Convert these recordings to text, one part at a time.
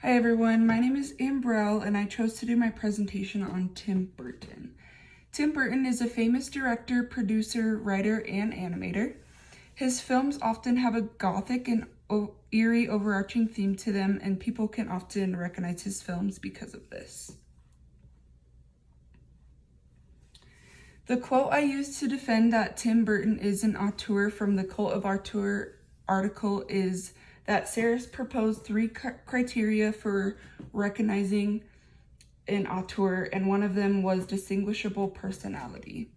Hi everyone, my name is Ambrelle and I chose to do my presentation on Tim Burton. Tim Burton is a famous director, producer, writer, and animator. His films often have a gothic and eerie overarching theme to them, and people can often recognize his films because of this. The quote I use to defend that Tim Burton is an auteur from the Cult of Auteur article is that Sarah's proposed 3 criteria for recognizing an auteur, and one of them was distinguishable personality.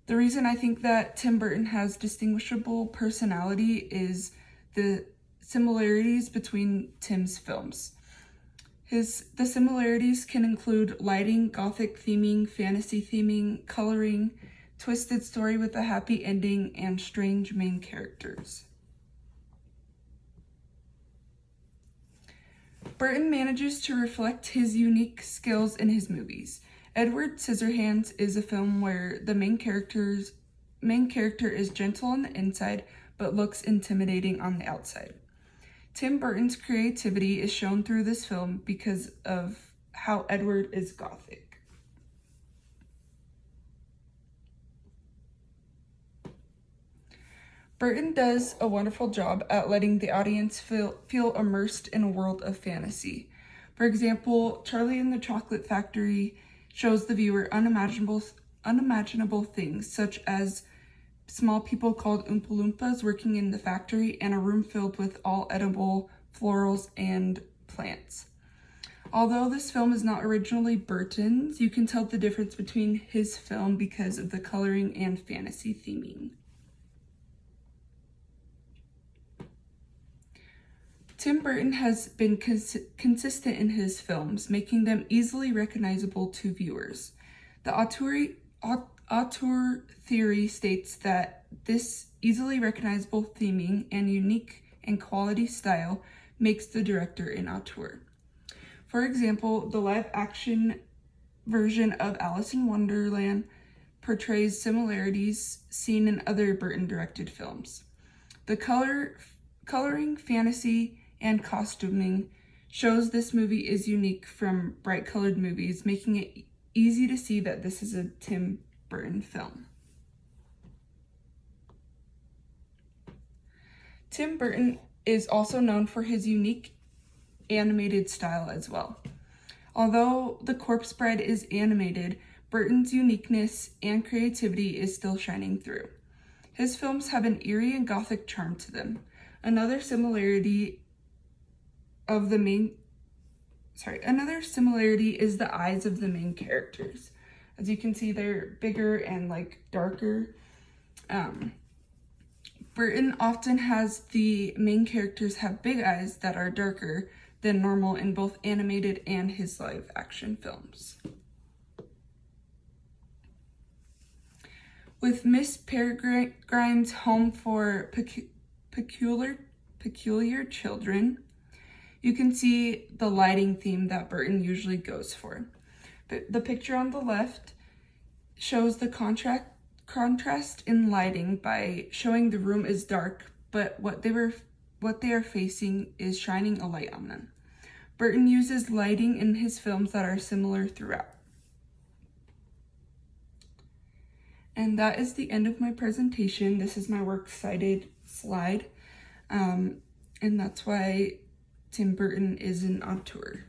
The reason I think that Tim Burton has distinguishable personality is the similarities between Tim's films. The similarities can include lighting, gothic theming, fantasy theming, coloring, twisted story with a happy ending, and strange main characters. Burton manages to reflect his unique skills in his movies. Edward Scissorhands is a film where the main character is gentle on the inside but looks intimidating on the outside. Tim Burton's creativity is shown through this film because of how Edward is gothic. Burton does a wonderful job at letting the audience feel immersed in a world of fantasy. For example, Charlie and the Chocolate Factory shows the viewer unimaginable things, such as small people called Oompa Loompas working in the factory and a room filled with all edible florals and plants. Although this film is not originally Burton's, you can tell the difference between his film because of the coloring and fantasy theming. Tim Burton has been consistent in his films, making them easily recognizable to viewers. The auteur theory states that this easily recognizable theming and unique and quality style makes the director an auteur. For example, the live-action version of Alice in Wonderland portrays similarities seen in other Burton-directed films. The coloring, fantasy, and costuming shows this movie is unique from bright-colored movies, making it easy to see that this is a Tim Burton film. Tim Burton is also known for his unique animated style as well. Although The Corpse Bride is animated, Burton's uniqueness and creativity is still shining through. His films have an eerie and gothic charm to them. Another similarity is the eyes of the main characters. As you can see, they're bigger and darker. Burton often has the main characters have big eyes that are darker than normal in both animated and his live action films. With Miss Peregrine's Home for Peculiar Children, you can see the lighting theme that Burton usually goes for. The picture on the left shows the contrast in lighting by showing the room is dark, but what they are facing is shining a light on them. Burton uses lighting in his films that are similar throughout. And that is the end of my presentation. This is my works cited slide, and that's why Tim Burton is an auteur.